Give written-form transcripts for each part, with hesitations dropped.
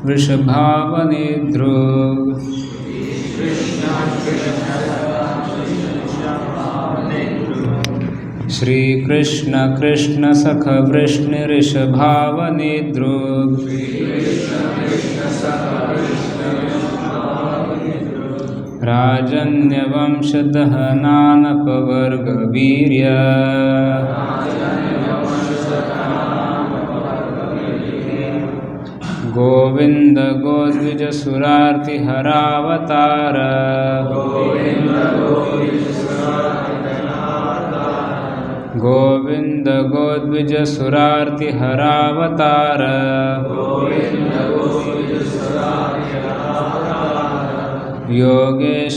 वृषभावनेद्रुग् श्रीकृष्ण कृष्ण सख वृष्णिऋषभावनेद्रुग् राजन्यवंशदहनानपवर्गवीर्य गोविन्द गोद्विजसुरार्तिहरावतार गोविन्द गोद्विजसुरार्तिहरावतार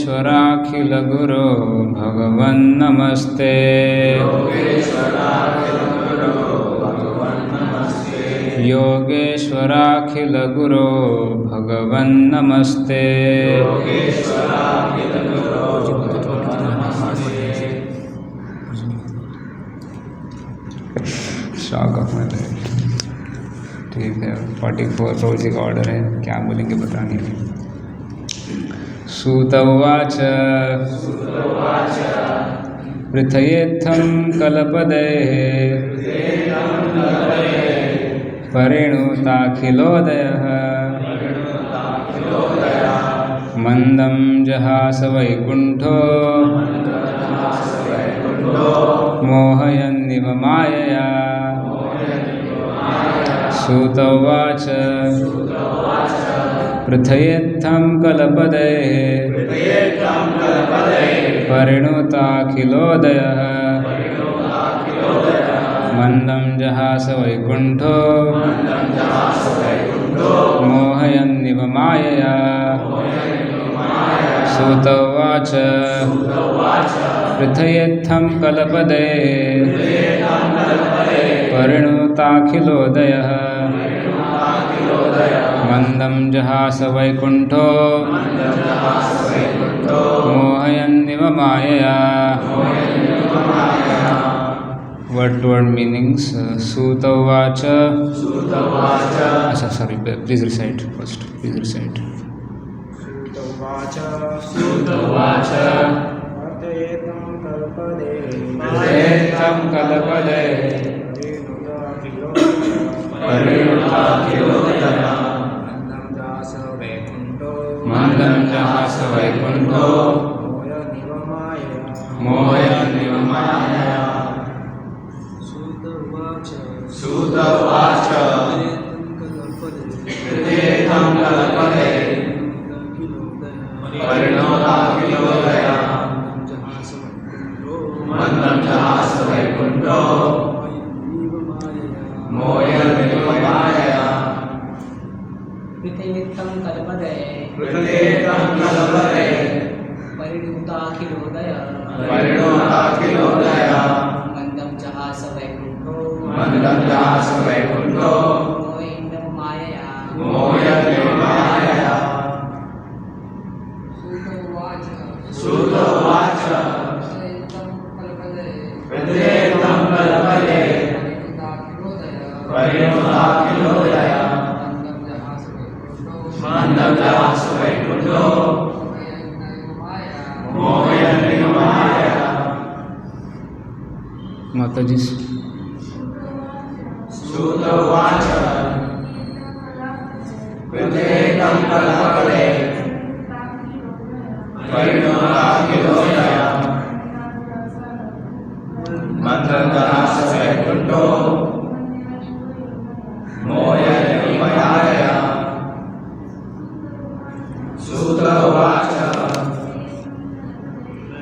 योगेश्वराखिलगुरो भगवन्नमस्ते योगेश्वराखिलगुरो भगवन्नमस्ते शॉक ऑफ माय लाइफ। ठीक है, 44 रोजी का ऑर्डर है, क्या बोलेंगे पता नहीं। सूत उवाच पृथयेत्थं कल्पदेः परिणुताखिलोदयः मन्दं जहास वैकुण्ठो मोहयन्निव मायया। सूत उवाच पृथयेत्थं कल्पदेः परिणुताखिलोदयः मन्दं जहास वैकुण्ठो मोहयन्निव मायया। सूत उवाच पृथयेत्थं कल्पदेः परिणुताखिलोदयः मन्दं जहास वैकुण्ठो मोहयन्निव मायया। Word to word meanings. Suta uvacha. Sorry, please recite first. Please recite. Suta uvacha. Pratyetam kalpade. Parinutakilodaya. Mandam jahasa vaikunto. Mohayanniva maya. Suta uvacha pratyetam kalpade परिणुताखिलोदया मन्दं जहास वैकुण्ठो मोहयन्निव मायया। पृथयेत्थं कल्पदे परिणुताखिलोदया मन्दं जहास वैकुण्ठो मोहयन्निव मायया। सूत उवाच पृथयेत्थं कल्पदे परिणुताखिलोदया मन्दं जहास वैकुण्ठो मोहयन्निव मायया। माता जी। सूत उवाच पृथयेत्थं कल्पदे परिणुताखिलोदया मन्दं जहास वैकुण्ठो मोहयन्निव मायया। सूत उवाच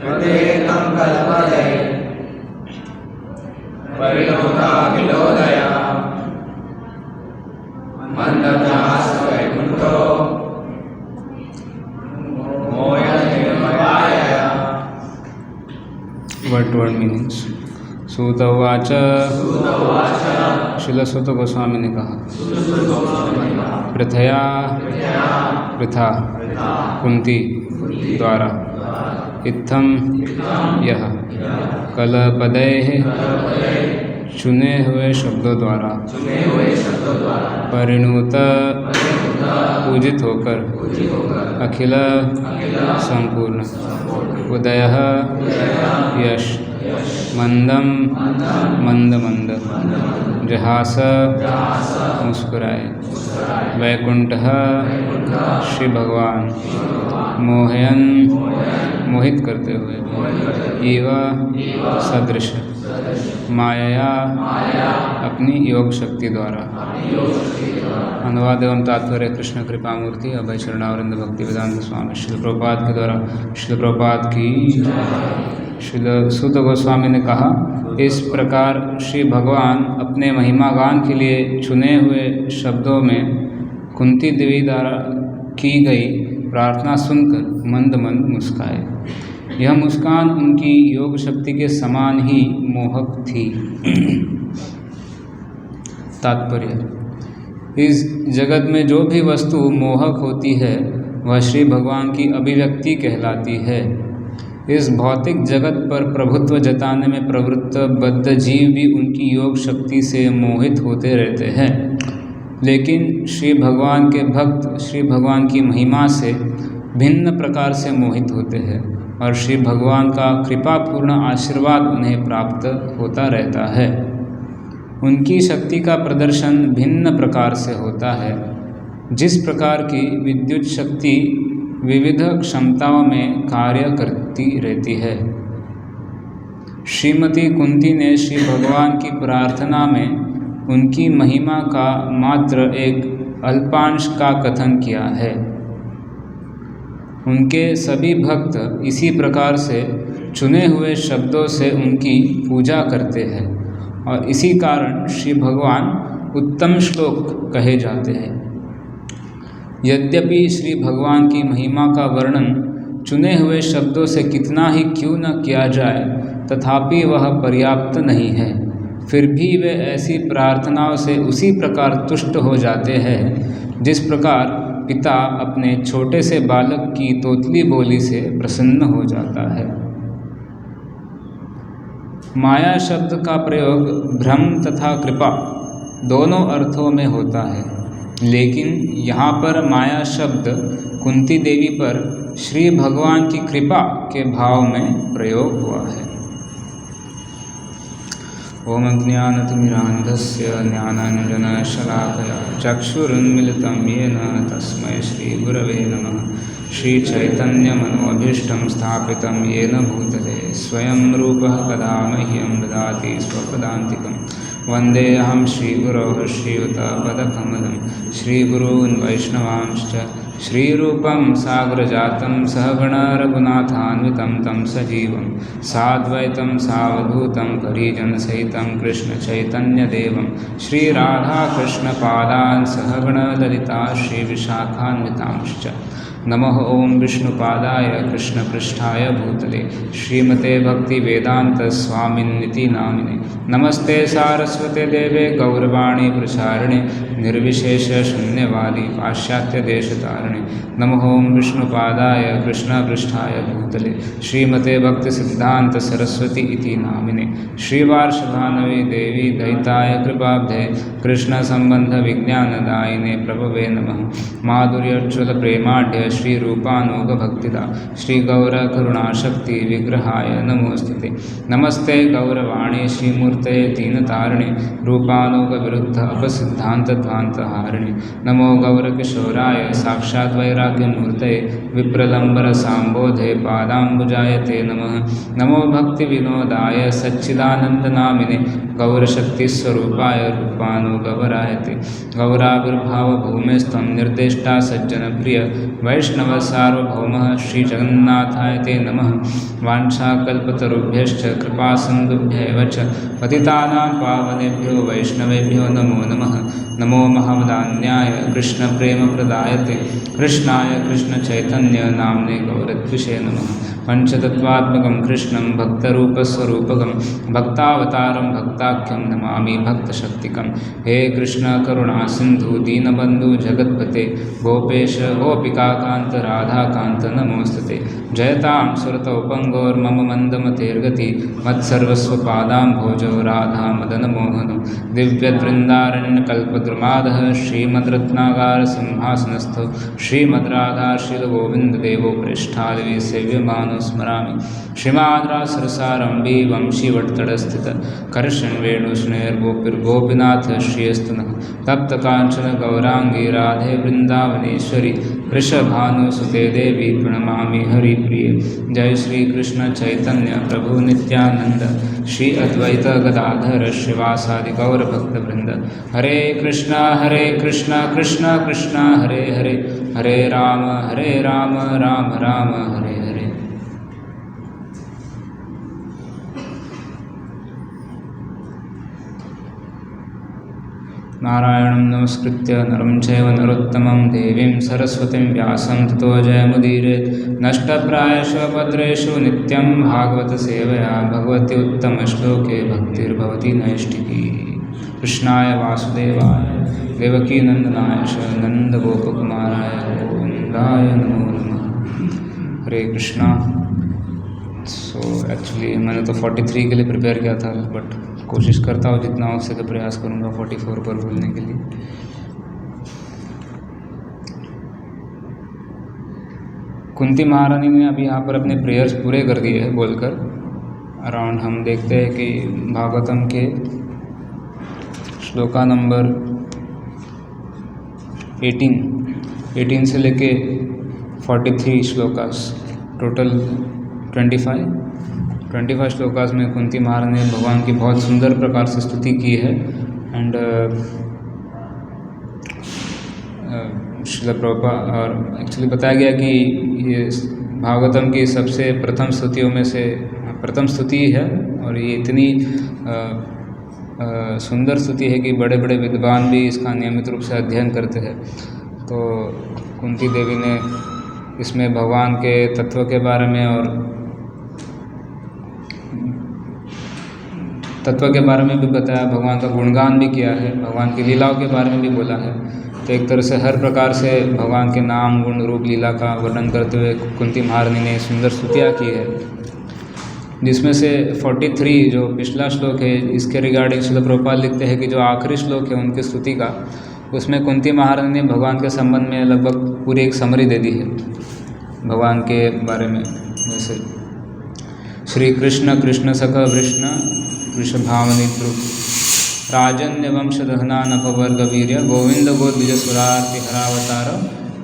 पृथयेत्थं कल्पदे परिणुताखिलोदया मन्दं जहास वैकुण्ठो मोहयन्निव मायया। Word to word meanings. Suta uvacha. Srila सुत गोस्वामी ने कहा पृथया पृथा कुंती द्वारा इत्थम यह कलपदैः चुने हुए शब्दों द्वारा चुने हुए शब्दों द्वारा परिणुत पूजित होकर अखिल संपूर्ण उदय यश मंदम मंद मंद जहास मुस्कुराए वैकुंठ श्री भगवान मोहयन मोहित करते हुए एवा सदृश माया अपनी योग शक्ति द्वारा। अनुवाद एवं तात्पर्य कृष्ण कृपा मूर्ति अभय चरणावृंद भक्ति वेदांत स्वामी श्रील प्रभुपाद के द्वारा श्रील प्रभुपाद की। श्रील सूत गोस्वामी ने कहा, इस प्रकार श्री भगवान अपने महिमा गान के लिए चुने हुए शब्दों में कुंती देवी द्वारा की गई प्रार्थना सुनकर मंद मंद मुस्काए। यह मुस्कान उनकी योग शक्ति के समान ही मोहक थी। तात्पर्य, इस जगत में जो भी वस्तु मोहक होती है वह श्री भगवान की अभिव्यक्ति कहलाती है। इस भौतिक जगत पर प्रभुत्व जताने में प्रवृत्त बद्ध जीव भी उनकी योग शक्ति से मोहित होते रहते हैं, लेकिन श्री भगवान के भक्त श्री भगवान की महिमा से भिन्न प्रकार से मोहित होते हैं और श्री भगवान का कृपापूर्ण आशीर्वाद उन्हें प्राप्त होता रहता है। उनकी शक्ति का प्रदर्शन भिन्न प्रकार से होता है। जिस प्रकार की विद्युत शक्ति विविध क्षमताओं में कार्य करती रहती है। श्रीमती कुंती ने श्री भगवान की प्रार्थना में उनकी महिमा का मात्र एक अल्पांश का कथन किया है। उनके सभी भक्त इसी प्रकार से चुने हुए शब्दों से उनकी पूजा करते हैं और इसी कारण श्री भगवान उत्तम श्लोक कहे जाते हैं। यद्यपि श्री भगवान की महिमा का वर्णन चुने हुए शब्दों से कितना ही क्यों न किया जाए, तथापि वह पर्याप्त नहीं है। फिर भी वे ऐसी प्रार्थनाओं से उसी प्रकार तुष्ट हो जाते हैं जिस प्रकार पिता अपने छोटे से बालक की तोतली बोली से प्रसन्न हो जाता है। माया शब्द का प्रयोग भ्रम तथा कृपा दोनों अर्थों में होता है, लेकिन यहाँ पर माया शब्द कुंती देवी पर श्री भगवान की कृपा के भाव में प्रयोग हुआ है। ओम ज्ञानतिमिरान्धस्य ज्ञानाञ्जनशलाकया चक्षुरुन्मिलितं येन तस्मै श्रीगुरवे नमः। श्रीचैतन्यमनोभीष्टं स्थापितं येन भूतले स्वयं रूपः कदा मह्यं ददाति स्वपदान्तिकं। वन्देऽहं श्रीगुरोः श्रीयुतपदकमलं श्रीगुरून् वैष्णवांश्च श्रीरूपं साग्रजातं सहगण रघुनाथान्वितं तं सजीवं साद्वैतं सावधूतं परिजनसहितं कृष्णचैतन्यदेवं श्रीराधाकृष्णपादान् सहगण ललिता श्रीविशाखान्वितांश्च। नमः ओं विष्णुपादाय कृष्णपृष्ठाय भूतले श्रीमते भक्तिवेदान्तस्वामिन्निति नामिने। नमस्ते सारस्वते देवे गौरवाणी प्रचारिणे निर्विशेषशून्यवादी पाश्चात्यदेशतारिणे। नमः ओं विष्णुपादाय कृष्णपृष्ठाय भूतले श्रीमते भक्तिसिद्धान्तसरस्वती इति नामिने। श्रीवार्षभानवी देवी दयिताय कृपाब्धे कृष्णसम्बन्धविज्ञानदायिने प्रभवे नमः। माधुर्योज्ज्वलप्रेमाढ्य श्रीरूपानुगभक्तिदा श्रीगौरकरुणाशक्ति विग्रहाय नमोस्तुते। नमस्ते गौरवाणी श्रीमूर्ते दीनतारिणे रूपानुगविरुद्ध अपसिद्धान्तध्वान्तहारिणे। नमो गौरकिशोराय साक्षात् वैराग्यमूर्तये विप्रलम्बरसाम्बोधे पादाम्बुजाय ते नमः। नमो भक्तिविनोदाय सच्चिदानन्दनामिने गौरशक्तिस्वरूपाय रूपानुगवराय ते। गौराविर्भावभूमेस्त्वं निर्दिष्टा सज्जनप्रिय वैष्णव सार्वभौमः श्रीजगन्नाथाय ते नमः। वाञ्छाकल्पतरुभ्यश्च कृपासिन्धुभ्यैव च पतितानां पावनेभ्यो वैष्णवेभ्यो नमो नमः। नमो महावदान्याय कृष्णप्रेमप्रदायते कृष्णाय कृष्णचैतन्य नाम्ने गौरद्विषे नमः। पंचतत्वात्मकं कृष्णं भक्तरूपस्वरूपकं भक्तावतारं भक्ताख्यं नमामि भक्तशक्तिकं। हे कृष्ण करुणा सिंधु दीनबंधु जगत्पते गोपेश गोपिकाकान्त राधाकान्त नमोस्तुते। जयतां सुरतोपंगोर्मम मंदमतेर्गति मत्सर्वस्वपादाम्भोजो राधा मदन मोहन दिव्यवृन्दारण्यकल्पद्रुमादः श्रीमद्रत्नागार सिंहासनस्थो श्रीमद्राधाशीलगोविन्ददेवो प्रेष्ठादिवि सेव्यमानो स्मरामि। श्रीमाद्रासरसारम्भी वंशीवटतटस्थित करशन्वेणुष्णैर्गोपिर्गोपीनाथ श्रियस्तुनः तप्तकाञ्चन गौराङ्गी राधे वृन्दावनेश्वरी वृषभानुसुते देवी प्रणमामि हरिप्रिये। जय श्री कृष्ण चैतन्य प्रभु नित्यानंद श्री अद्वैत गदाधर श्रीवासादि गौरभक्तवृंद। हरे कृष्णा कृष्णा कृष्णा हरे हरे हरे राम राम राम हरे हरे। नारायणं नमस्कृत्य नरं चैव नरोत्तमं देवीं सरस्वतीं व्यासं ततो जयमुदीरयेत्। नष्टप्रायेषु भद्रेषु नित्यं भागवतसेवया भगवति उत्तमश्लोके भक्तिर्भवति नैष्टिकी। कृष्णाय वासुदेवाय देवकीनन्दनाय च नन्दगोपकुमाराय गोविन्दाय नमो नमः। हरे कृष्णा। सो एक्चुअली मैंने तो 43 के लिए प्रिपेयर किया था, बट कोशिश करता हूँ जितना हो सके प्रयास करूँगा 44 पर बोलने के लिए। कुंती महारानी ने अभी यहाँ पर अपने प्रेयर्स पूरे कर दिए हैं बोलकर। अराउंड हम देखते हैं कि भागवतम के श्लोका नंबर 18 से लेके 43 श्लोकास, टोटल 25 श्लोकास में कुंती महारानी ने भगवान की बहुत सुंदर प्रकार से स्तुति की है। एंड श्रील प्रभुपाद और एक्चुअली बताया गया कि ये भागवतम की सबसे प्रथम स्तुतियों में से प्रथम स्तुति है, और ये इतनी सुंदर स्तुति है कि बड़े बड़े विद्वान भी इसका नियमित रूप से अध्ययन करते हैं। तो कुंती देवी ने इसमें भगवान के तत्व के बारे में और तत्व के बारे में भी बताया, भगवान का गुणगान भी किया है, भगवान की लीलाओं के बारे में भी बोला है। तो एक तरह से हर प्रकार से भगवान के नाम गुण रूप लीला का वर्णन करते हुए कुंती महारानी ने सुंदर स्तुतियाँ की है, जिसमें से 43 जो पिछला श्लोक है इसके रिगार्डिंग श्रील प्रभुपाद लिखते हैं कि जो आखिरी श्लोक है उनकी स्तुति का, उसमें कुंती महारानी ने भगवान के संबंध में लगभग पूरी एक समरी दे दी है भगवान के बारे में। जैसे श्री कृष्ण कृष्ण सख वृषभावनि ध्रुव राजन्य वंशदहना नपवर्ग वीर्य गोविंद गोद्विज सुरार्ति हरावतार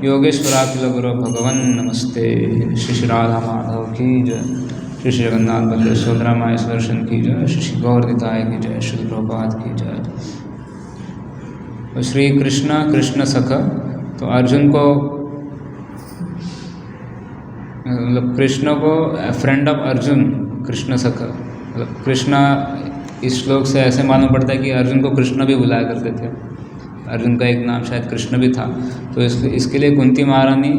योगेश्वराखिल गुरु भगवन् नमस्ते। श्री राधा माधव की जय, श्री जगन्नाथ बल्लभ सुभद्रा माय सुदर्शन की जय, श्री गौरदिताय की जय, श्री प्रभुपाद की जय। तो श्री कृष्ण कृष्ण सख, तो अर्जुन को मतलब कृष्ण को फ्रेंड ऑफ अर्जुन कृष्ण सख, मतलब कृष्ण इस श्लोक से ऐसे मालूम पड़ता है कि अर्जुन को कृष्ण भी बुलाया करते थे। अर्जुन का एक नाम शायद कृष्ण भी था। तो इसके लिए कुंती महारानी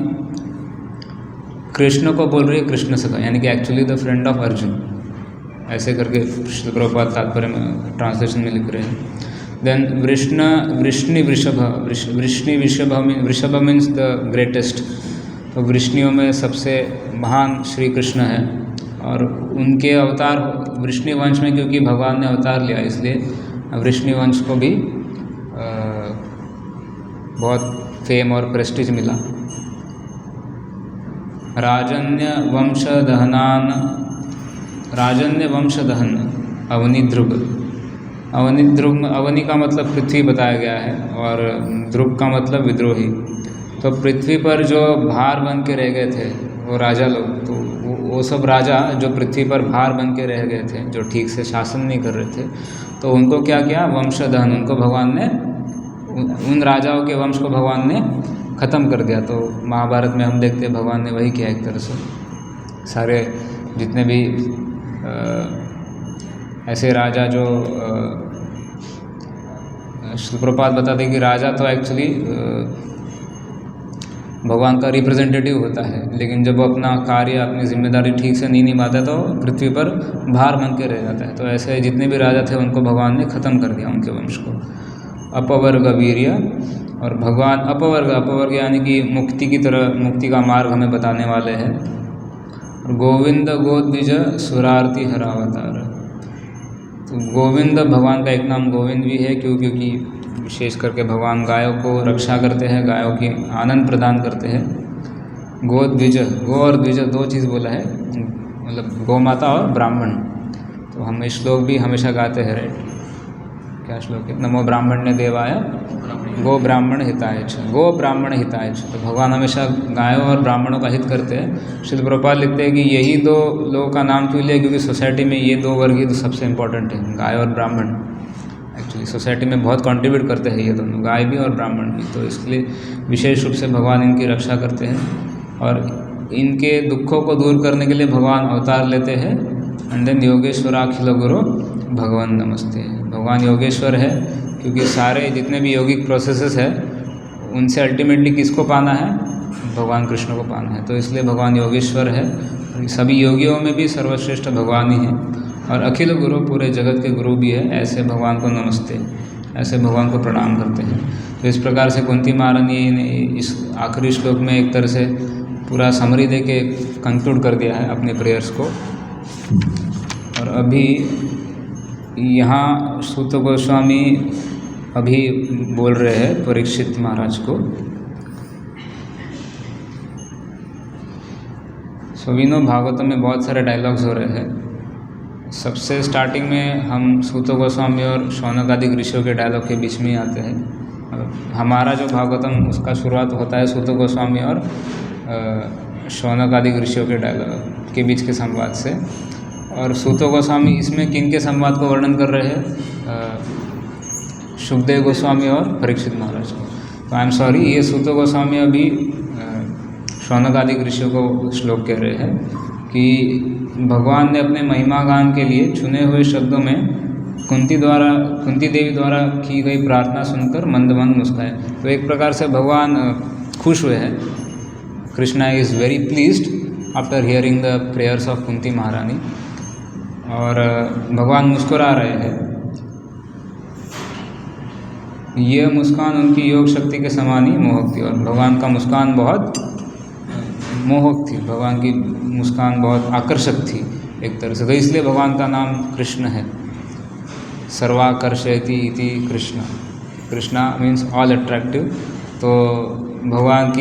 कृष्ण को बोल रही है कृष्ण सखा, यानी कि actually the friend of Arjun, ऐसे करके श्रील प्रभुपाद तात्पर्य में ट्रांसलेशन में लिख रहे हैं। देन वृष्णि वृषभ मीन्स द ग्रेटेस्ट। तो वृष्णियों में सबसे महान श्री कृष्ण है, और उनके अवतार वृष्णि वंश में, क्योंकि भगवान ने अवतार लिया इसलिए वृष्णि वंश को भी बहुत फेम और प्रेस्टीज मिला। राजन्य वंश दहन अवनि ध्रुव। अवनि का मतलब पृथ्वी बताया गया है, और ध्रुव का मतलब विद्रोही। तो पृथ्वी पर जो भार बन के रह गए थे वो राजा लोग, तो वो सब राजा जो पृथ्वी पर भार बन के रह गए थे, जो ठीक से शासन नहीं कर रहे थे, तो उनको क्या किया, वंशदहन, उनको भगवान ने, उन राजाओं के वंश को भगवान ने ख़त्म कर दिया। तो महाभारत में हम देखते हैं भगवान ने वही किया एक तरह से। सारे जितने भी ऐसे राजा जो श्रील प्रभुपाद बताते हैं कि राजा तो एक्चुअली भगवान का रिप्रेजेंटेटिव होता है, लेकिन जब वो अपना कार्य अपनी जिम्मेदारी ठीक से नहीं निभाता तो पृथ्वी पर भार बन के रह जाता है। तो ऐसे जितने भी राजा थे उनको भगवान ने ख़त्म कर दिया, उनके वंश को। अपवर्ग वीर्य, और भगवान अपवर्ग यानी कि मुक्ति की तरह, मुक्ति का मार्ग हमें बताने वाले हैं। और गोविंद गोद्विज सुरार्ति हरावतार, तो गोविंद भगवान का एक नाम गोविंद भी है, क्योंकि विशेष करके भगवान गायों को रक्षा करते हैं, गायों की आनंद प्रदान करते हैं। गोद्विज, गो और द्विज दो चीज़ बोला है, मतलब गौ माता और ब्राह्मण। तो हम श्लोक भी हमेशा गाते हैं, राइट? क्या श्लोक है? नमो ब्राह्मण्य देवाय गो ब्राह्मण हिताय च, गो ब्राह्मण हिताय च। तो भगवान हमेशा गायों और ब्राह्मणों का हित करते हैं। श्रील प्रभुपाद लिखते हैं कि यही दो लोगों का नाम क्यों लिया, क्योंकि सोसाइटी में ये दो वर्ग ही तो सबसे इम्पोर्टेंट है, गाय और ब्राह्मण। एक्चुअली सोसाइटी में बहुत कंट्रीब्यूट करते हैं ये दोनों, गाय भी और ब्राह्मण भी। तो इसलिए विशेष रूप से भगवान इनकी रक्षा करते हैं, और इनके दुखों को दूर करने के लिए भगवान अवतार लेते हैं। एंड देन योगेश्वराखिल गुरु भगवान नमस्ते। भगवान योगेश्वर है, क्योंकि सारे जितने भी यौगिक प्रोसेसेस है उनसे अल्टीमेटली किसको पाना है? भगवान कृष्ण को पाना है। तो इसलिए भगवान योगेश्वर है। सभी योगियों में भी सर्वश्रेष्ठ भगवान ही है, और अखिल गुरु, पूरे जगत के गुरु भी है। ऐसे भगवान को नमस्ते, ऐसे भगवान को प्रणाम करते हैं। तो इस प्रकार से कुंती महारानी ने इस आखिरी श्लोक में एक तरह से पूरा समरी दे के कंक्लूड कर दिया है अपने प्रेयर्स को। और अभी यहाँ सूत गोस्वामी अभी बोल रहे हैं परीक्षित महाराज को। सो भागवतम में बहुत सारे डायलॉग्स हो रहे हैं। सबसे स्टार्टिंग में हम सूत गोस्वामी और शौनक आदि ऋषियों के डायलॉग के बीच में ही आते हैं। हमारा जो भागवतम उसका शुरुआत होता है सूत गोस्वामी और शौनक आदि ऋषियों के डायलॉग के बीच के संवाद से। और सूत गोस्वामी इसमें किन के संवाद को वर्णन कर रहे हैं? शुकदेव गोस्वामी और परीक्षित महाराज को। तो आई एम सॉरी, ये सूत गोस्वामी अभी शौनक आदि ऋषियों को श्लोक कह रहे हैं कि भगवान ने अपने महिमा गान के लिए चुने हुए शब्दों में कुंती देवी द्वारा की गई प्रार्थना सुनकर मंद मंद मुस्काए। तो एक प्रकार से भगवान खुश हुए हैं। Krishna is very pleased after hearing the prayers of Kunti महारानी, और भगवान मुस्कुरा रहे हैं। ये मुस्कान उनकी योग शक्ति के समान ही मोहक थी, और भगवान का मुस्कान बहुत मोहक थी, भगवान की मुस्कान बहुत आकर्षक थी एक तरह से। तो इसलिए भगवान का नाम कृष्ण है। सर्वाकर्षयति इति Krishna, Krishna means all attractive. तो भगवान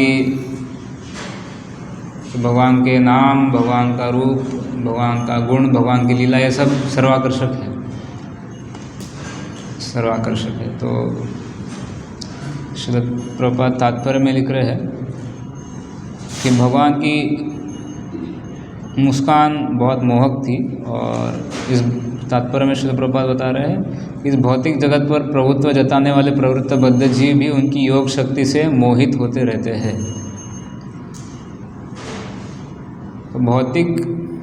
के नाम, भगवान का रूप, भगवान का गुण, भगवान की लीला, ये सब सर्वाकर्षक है, सर्वाकर्षक है। तो श्रील प्रभुपाद तात्पर्य में लिख रहे हैं कि भगवान की मुस्कान बहुत मोहक थी, और इस तात्पर्य में श्रील प्रभुपाद बता रहे हैं कि इस भौतिक जगत पर प्रभुत्व जताने वाले प्रवृत्त बद्ध जीव भी उनकी योग शक्ति से मोहित होते रहते हैं। तो भौतिक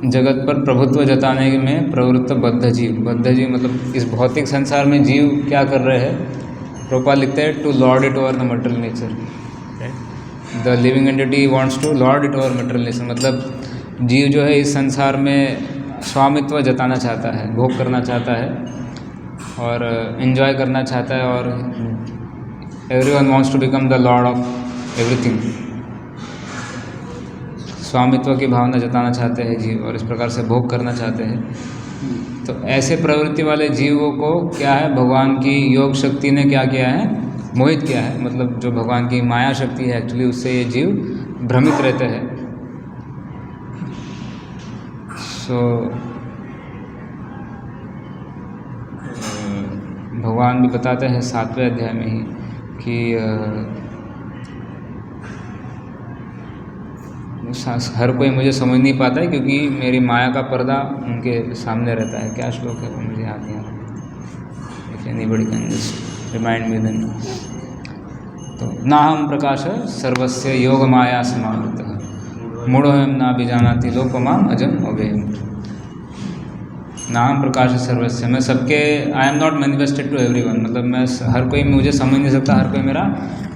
जगत पर प्रभुत्व जताने में प्रवृत्त बद्ध जीव मतलब इस भौतिक संसार में जीव क्या कर रहे हैं? प्रभुपाद लिखते हैं to lord it over the material nature. The living entity wants to lord it over material nature, मतलब जीव जो है इस संसार में स्वामित्व जताना चाहता है, भोग करना चाहता है और एंजॉय करना चाहता है, और everyone wants to become the lord of everything. स्वामित्व की भावना जताना चाहते हैं जीव, और इस प्रकार से भोग करना चाहते हैं। तो ऐसे प्रवृत्ति वाले जीवों को क्या है, भगवान की योग शक्ति ने क्या किया है? मोहित किया है। मतलब जो भगवान की माया शक्ति है एक्चुअली, उससे ये जीव भ्रमित रहते हैं। सो भगवान भी बताते हैं 7वें अध्याय में ही कि हर कोई मुझे समझ नहीं पाता है क्योंकि मेरी माया का पर्दा उनके सामने रहता है। क्या श्लोक है वो मुझे याद नहीं आ रहा, anybody can just remind me then. तो नाहम प्रकाश सर्वस्य योग माया समावृतः मूढ़ोऽयं न बीजानाति लोकमाम अजम अव्ययम्। नाम प्रकाश सर्वस्य, मैं सबके, I am not manifested to everyone, मतलब मैं हर कोई मुझे समझ नहीं सकता, हर कोई मेरा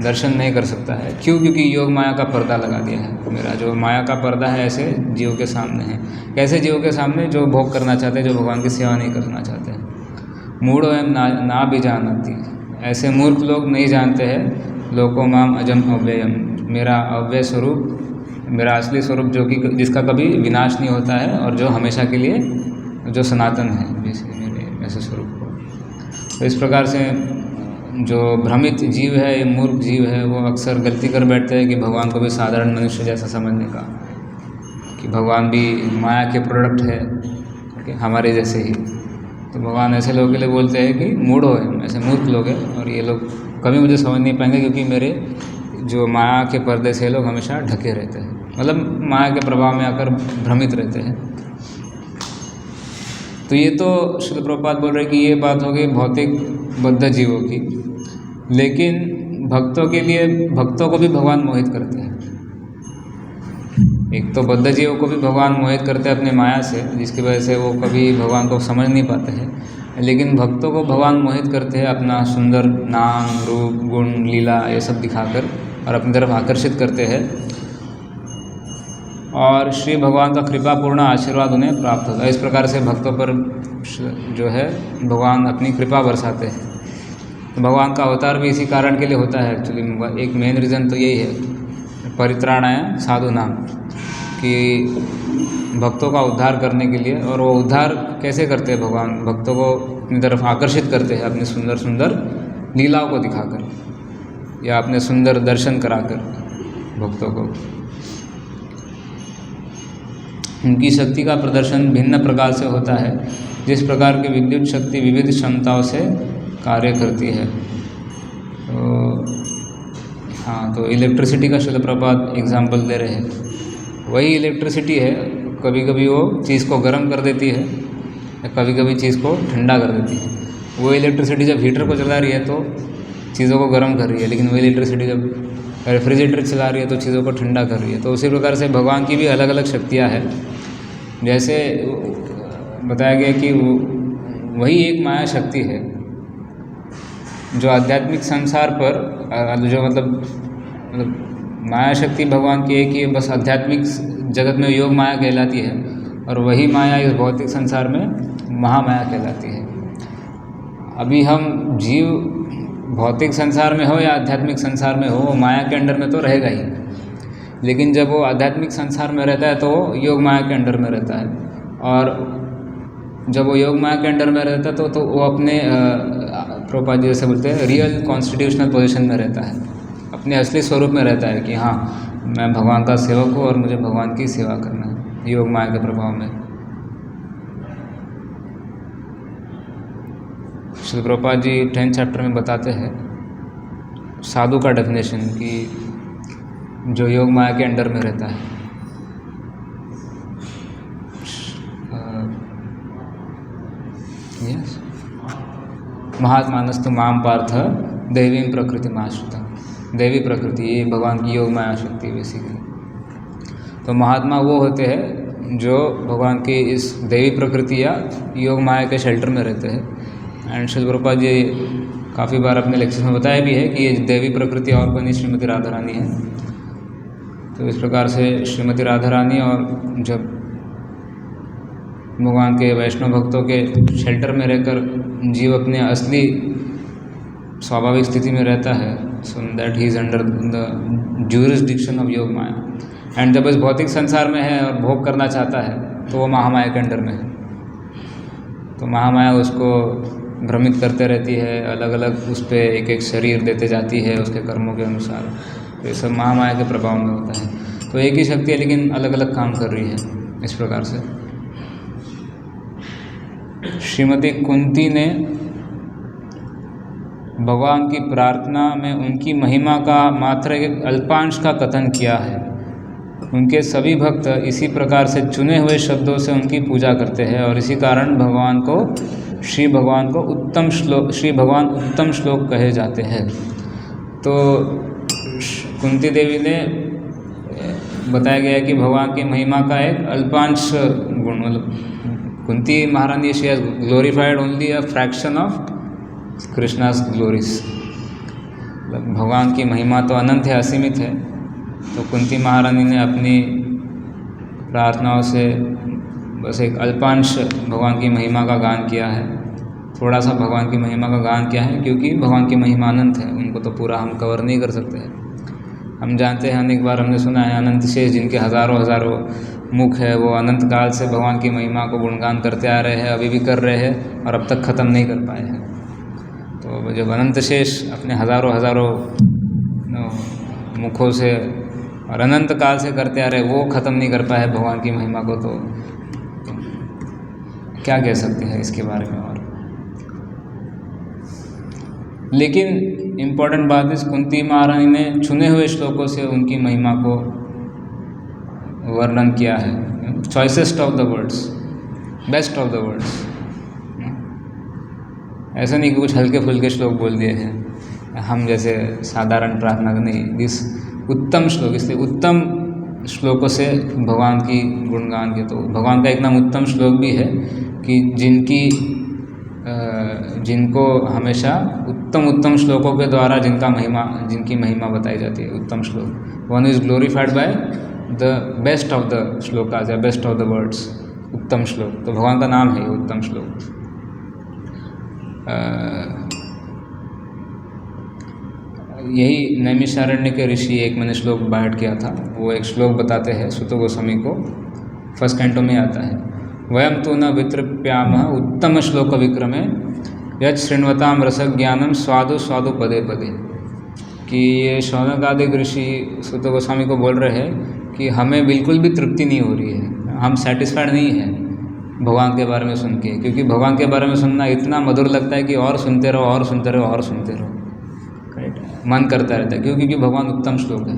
दर्शन नहीं कर सकता है। क्यों? क्योंकि योग माया का पर्दा लगा दिया है। मेरा जो माया का पर्दा है ऐसे जीवों के सामने है। कैसे जीवों के सामने? जो भोग करना चाहते हैं, जो भगवान की सेवा नहीं करना चाहते हैं। मूढ़ो एवं ना भी जानती, ऐसे मूर्ख लोग नहीं जानते हैं। लोको माम अजम अव्ययम, मेरा अव्यय स्वरूप, मेरा असली स्वरूप जो कि जिसका कभी विनाश नहीं होता है और जो हमेशा के लिए जो सनातन है, जैसे मेरे ऐसे स्वरूप को। तो इस प्रकार से जो भ्रमित जीव है, ये मूर्ख जीव है, वो अक्सर गलती कर बैठते हैं कि भगवान को भी साधारण मनुष्य जैसा समझने का, कि भगवान भी माया के प्रोडक्ट है, कि हमारे जैसे ही। तो भगवान ऐसे लोगों के लिए बोलते हैं कि मूढ़ो है, ऐसे मूर्ख लोग हैं और ये लोग कभी मुझे समझ नहीं पाएंगे, क्योंकि मेरे जो माया के पर्दे से लोग हमेशा ढके रहते हैं, मतलब माया के प्रभाव में आकर भ्रमित रहते हैं। तो ये तो श्रील प्रभुपाद बोल रहे हैं कि ये बात हो गई भौतिक बद्ध जीवों की, लेकिन भक्तों के लिए, भक्तों को भी भगवान मोहित करते हैं। एक तो बद्ध जीवों को भी भगवान मोहित करते हैं अपने माया से, जिसकी वजह से वो कभी भगवान को समझ नहीं पाते हैं, लेकिन भक्तों को भगवान मोहित करते हैं अपना सुंदर नाम, रूप, गुण, लीला ये सब दिखाकर और अपनी तरफ आकर्षित करते हैं, और श्री भगवान का कृपापूर्ण आशीर्वाद उन्हें प्राप्त होता है। इस प्रकार से भक्तों पर जो है भगवान अपनी कृपा बरसाते हैं। तो भगवान का अवतार भी इसी कारण के लिए होता है एक्चुअली। एक मेन रीज़न तो यही है, परित्राणाय साधु नाम, कि भक्तों का उद्धार करने के लिए। और वो उद्धार कैसे करते हैं भगवान? भक्तों को अपनी तरफ आकर्षित करते हैं अपनी सुंदर सुंदर लीलाओं को दिखाकर या अपने सुंदर दर्शन कराकर भक्तों को। उनकी शक्ति का प्रदर्शन भिन्न प्रकार से होता है, जिस प्रकार की विद्युत शक्ति विविध क्षमताओं से कार्य करती है। तो हाँ, तो इलेक्ट्रिसिटी का श्रील प्रभुपाद एग्जाम्पल दे रहे हैं। वही इलेक्ट्रिसिटी है, कभी कभी वो चीज़ को गर्म कर देती है या कभी कभी चीज़ को ठंडा कर देती है। वो इलेक्ट्रिसिटी जब हीटर को चला रही है तो चीज़ों को गर्म कर रही है, लेकिन वही इलेक्ट्रिसिटी जब रेफ्रिजरेटर चला रही है तो चीज़ों को ठंडा कर रही है। तो उसी प्रकार से भगवान की भी अलग अलग शक्तियाँ हैं। जैसे बताया गया कि वही एक माया शक्ति है जो आध्यात्मिक संसार पर जो मतलब माया शक्ति भगवान की एक ही है, बस आध्यात्मिक जगत में योग माया कहलाती है, और वही माया इस भौतिक संसार में महामाया कहलाती है। अभी हम जीव भौतिक संसार में हो या आध्यात्मिक संसार में हो, वो माया के अंडर में तो रहेगा ही, लेकिन जब वो आध्यात्मिक संसार में रहता है तो वो योग माया के अंडर में रहता है। और जब वो योग माया के अंडर में रहता है तो वो अपने प्रभुपाद जी जैसे बोलते हैं रियल कॉन्स्टिट्यूशनल पोजीशन में रहता है, अपने असली स्वरूप में रहता है कि हाँ, मैं भगवान का सेवक हूँ और मुझे भगवान की सेवा करना है योग माया के प्रभाव में। श्री प्रभुपाद जी 10th चैप्टर में बताते हैं साधु का डेफिनेशन, कि जो योग माया के अंडर में रहता है। यस, महात्मानस्तु माम पार्थ दैवीं प्रकृति माश्रिता। दैवी प्रकृति ये भगवान की योग माया शक्ति है बेसिकली। तो महात्मा वो होते हैं जो भगवान की इस दैवी प्रकृति या योग माया के शेल्टर में रहते हैं। एंड श्रील प्रभुपाद जी काफ़ी बार अपने लेक्चर में बताया भी है कि ये दैवी प्रकृति और बनी श्रीमती राधा रानी है। तो इस प्रकार से श्रीमती राधा रानी और जब भगवान के वैष्णव भक्तों के शेल्टर में रहकर जीव अपने असली स्वाभाविक स्थिति में रहता है, so that he is under the jurisdiction of योग माया। एंड जब इस भौतिक संसार में है और भोग करना चाहता है तो वो महामाया के अंडर में है। तो महामाया उसको भ्रमित करते रहती है, अलग अलग उस पर एक एक शरीर देते जाती है उसके कर्मों के अनुसार। तो ये सब महामाया के प्रभाव में होता है। तो एक ही शक्ति है लेकिन अलग अलग काम कर रही है। इस प्रकार से श्रीमती कुंती ने भगवान की प्रार्थना में उनकी महिमा का मात्र एक अल्पांश का कथन किया है। उनके सभी भक्त इसी प्रकार से चुने हुए शब्दों से उनकी पूजा करते हैं और इसी कारण श्री भगवान को उत्तम श्लोक कहे जाते हैं। तो कुंती देवी ने बताया गया कि भगवान की महिमा का एक अल्पांश गुण, मतलब कुंती महारानी she has glorified only a fraction of Krishna's glories. भगवान की महिमा तो अनंत है, असीमित है, तो कुंती महारानी ने अपनी प्रार्थनाओं से बस एक अल्पांश भगवान की महिमा का गान किया है, थोड़ा सा भगवान की महिमा का गान किया है, क्योंकि भगवान की महिमा अनंत है, उनको तो पूरा हम कवर नहीं कर सकते हैं। हम जानते हैं, अनेक बार हमने सुना है, अनंत शेष जिनके हज़ारों हज़ारों मुख है, वो अनंत काल से भगवान की महिमा को गुणगान करते आ रहे हैं, अभी भी कर रहे हैं और अब तक ख़त्म नहीं कर पाए हैं। तो जब अनंत शेष अपने हज़ारों हज़ारों मुखों से और अनंत काल से करते आ रहे, वो ख़त्म नहीं कर पाए भगवान की महिमा को, तो क्या कह सकते हैं इसके बारे में। और लेकिन इम्पोर्टेंट बात इस कुंती महारानी ने चुने हुए श्लोकों से उनकी महिमा को वर्णन किया है, choicest of the words, best of the words. ऐसा नहीं कि कुछ हल्के फुल्के श्लोक बोल दिए हैं हम जैसे साधारण प्रार्थना का, नहीं, दिस उत्तम श्लोक, इसलिए उत्तम श्लोकों से भगवान की गुणगान के, तो भगवान का एक नाम उत्तम श्लोक भी है कि जिनको हमेशा उत्तम श्लोकों के द्वारा जिनकी महिमा बताई जाती है, उत्तम श्लोक। One is glorified by the best of the shlokas या बेस्ट ऑफ द वर्ड्स, उत्तम श्लोक। तो भगवान का नाम है ये उत्तम श्लोक। यही नैमिषारण्य के ऋषि एक मैंने श्लोक बाइट किया था, वो एक श्लोक बताते हैं सुत गोस्वामी को, फर्स्ट कैंटो में आता है, वयम तो न वितृप्यामः उत्तम श्लोक विक्रमे यत् शृण्वताम रसज्ञानम स्वादु स्वादु पदे पदे। कि ये शौनकादिक ऋषि सुत गोस्वामी को बोल रहे हैं कि हमें बिल्कुल भी तृप्ति नहीं हो रही है, हम सेटिस्फाइड नहीं हैं भगवान के बारे में सुन के, क्योंकि भगवान के बारे में सुनना इतना मधुर लगता है कि और सुनते रहो और सुनते रहो और सुनते रहो, राइट, मन करता रहता है। क्योंकि भगवान उत्तम श्लोक है,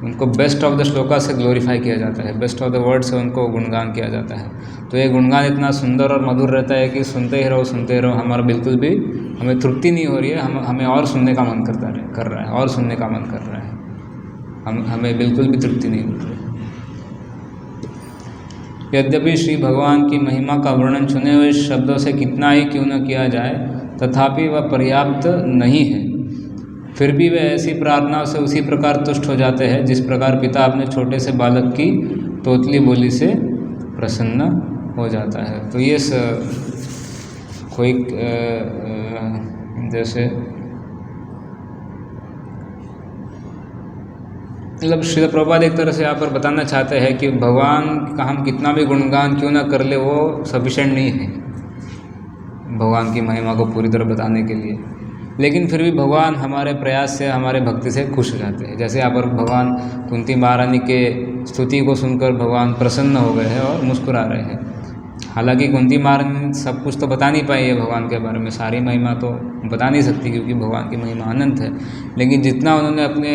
उनको बेस्ट ऑफ द श्लोका से ग्लोरीफाई किया जाता है, बेस्ट ऑफ द वर्ड से उनको गुणगान किया जाता है। तो ये गुणगान इतना सुंदर और मधुर रहता है कि सुनते ही रहो, हमारा बिल्कुल भी हमें तृप्ति नहीं हो रही है, हमें और सुनने का मन कर रहा है और सुनने का मन कर रहा है, हमें बिल्कुल भी तृप्ति नहीं हो रही है। यद्यपि श्री भगवान की महिमा का वर्णन चुने हुए शब्दों से कितना ही क्यों न किया जाए, तथापि वह पर्याप्त नहीं है। फिर भी वे ऐसी प्रार्थनाओं से उसी प्रकार तुष्ट हो जाते हैं जिस प्रकार पिता अपने छोटे से बालक की तोतली बोली से प्रसन्न हो जाता है। तो ये कोई जैसे मतलब श्रील प्रभुपाद एक तरह से यहाँ पर बताना चाहते हैं कि भगवान का हम कितना भी गुणगान क्यों ना कर ले, वो सफिशेंट नहीं है भगवान की महिमा को पूरी तरह बताने के लिए। लेकिन फिर भी भगवान हमारे प्रयास से, हमारे भक्ति से खुश हो जाते हैं। जैसे यहाँ पर भगवान कुंती महारानी के स्तुति को सुनकर भगवान प्रसन्न हो गए हैं और मुस्कुरा रहे हैं। हालांकि कुंती महारानी सब कुछ तो बता नहीं पाई है भगवान के बारे में, सारी महिमा तो बता नहीं सकती क्योंकि भगवान की महिमा अनंत है। लेकिन जितना उन्होंने अपने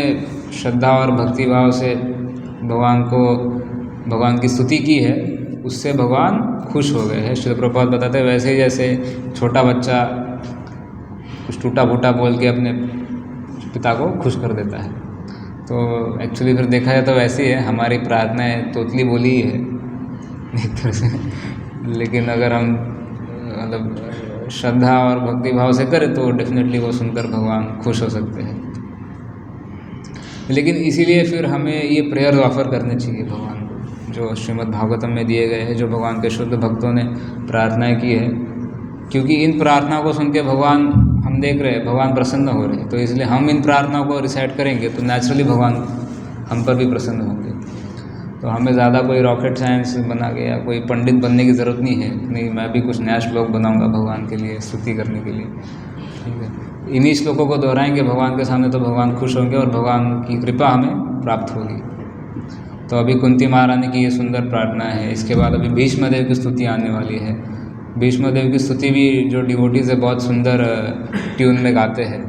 श्रद्धा और भक्ति भाव से भगवान की स्तुति की है, उससे भगवान खुश हो गए हैं। श्रील प्रभुपाद बताते हैं वैसे ही जैसे छोटा बच्चा कुछ टूटा फूटा बोल के अपने पिता को खुश कर देता है, तो एक्चुअली फिर देखा जाए तो वैसे ही है, हमारी प्रार्थनाएं तोतली बोली ही है एक तरह से। लेकिन अगर हम मतलब श्रद्धा और भक्ति भाव से करें तो डेफिनेटली वो सुनकर भगवान खुश हो सकते हैं। लेकिन इसीलिए फिर हमें ये प्रेयर ऑफर करने चाहिए भगवान को, जो श्रीमद् भागवतम में दिए गए हैं, जो भगवान के शुद्ध भक्तों ने प्रार्थनाएं की है। क्योंकि इन प्रार्थनाओं को सुन के भगवान, हम देख रहे हैं भगवान प्रसन्न हो रहे हैं, तो इसलिए हम इन प्रार्थनाओं को रिसाइट करेंगे तो नेचुरली भगवान हम पर भी प्रसन्न होंगे। तो हमें ज़्यादा कोई रॉकेट साइंस बना के या कोई पंडित बनने की ज़रूरत नहीं है, नहीं मैं भी कुछ नया श्लोक बनाऊंगा भगवान के लिए, स्तुति करने के लिए, ठीक है। इन्हीं श्लोकों को दोहराएंगे भगवान के सामने तो भगवान खुश होंगे और भगवान की कृपा हमें प्राप्त होगी। तो अभी कुंती महारानी की ये सुंदर प्रार्थना है। इसके बाद अभी भीष्मदेव की स्तुति आने वाली है। भीष्मदेव की स्तुति भी जो डिवोटीज है बहुत सुंदर ट्यून में गाते हैं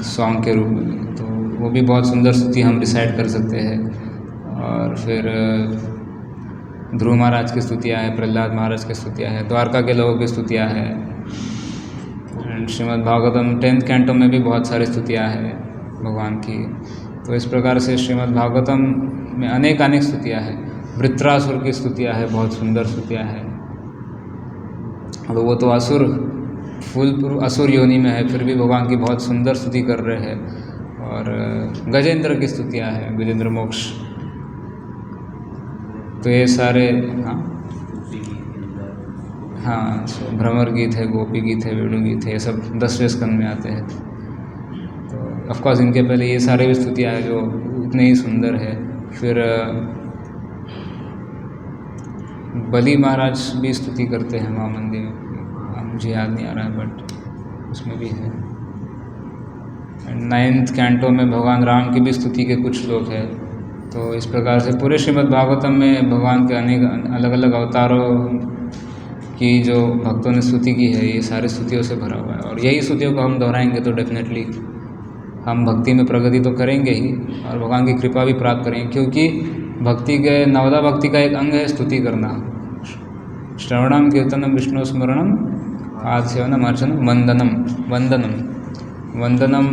सॉन्ग के रूप में, तो वो भी बहुत सुंदर स्तुति हम रिसाइट कर सकते हैं। और फिर ध्रुव महाराज की स्तुतियाँ हैं, प्रहलाद महाराज की स्तुतियाँ हैं, द्वारका के लोगों की स्तुतियाँ हैं। श्रीमद् भागवतम 10th कैंटो में भी बहुत सारी स्तुतियाँ हैं भगवान की। तो इस प्रकार से श्रीमद् भागवतम में अनेक स्तुतियाँ हैं। वृत्रासुर की स्तुतियाँ है, बहुत सुंदर स्तुतियाँ है। और वो तो असुर फूल असुर योनि में है, फिर भी भगवान की बहुत सुंदर स्तुति कर रहे हैं। और गजेंद्र की स्तुतियाँ हैं, गजेंद्र मोक्ष। तो ये सारे हाँ भ्रमर गीत है, गोपी गीत है, वेणु गीत है, ये सब 10वें स्कंद में आते हैं। तो ऑफकोर्स इनके पहले ये सारे भी स्तुतियाँ हैं जो उतने ही सुंदर है। फिर बलि महाराज भी स्तुति करते हैं वहाँ मंदिर में, मुझे याद नहीं आ रहा है बट उसमें भी है। 9th कैंटो में भगवान राम की भी स्तुति के कुछ श्लोक है। तो इस प्रकार से पूरे श्रीमद् भागवतम में भगवान के अनेक अलग अलग अवतारों की जो भक्तों ने स्तुति की है, ये सारी स्तुतियों से भरा हुआ है। और यही स्तुतियों को हम दोहराएंगे तो डेफिनेटली हम भक्ति में प्रगति तो करेंगे ही और भगवान की कृपा भी प्राप्त करेंगे, क्योंकि भक्ति के नवदा भक्ति का एक अंग है स्तुति करना। श्रवणम कीर्तनम विष्णु स्मरणम आसेवनम अर्चनम वंदनम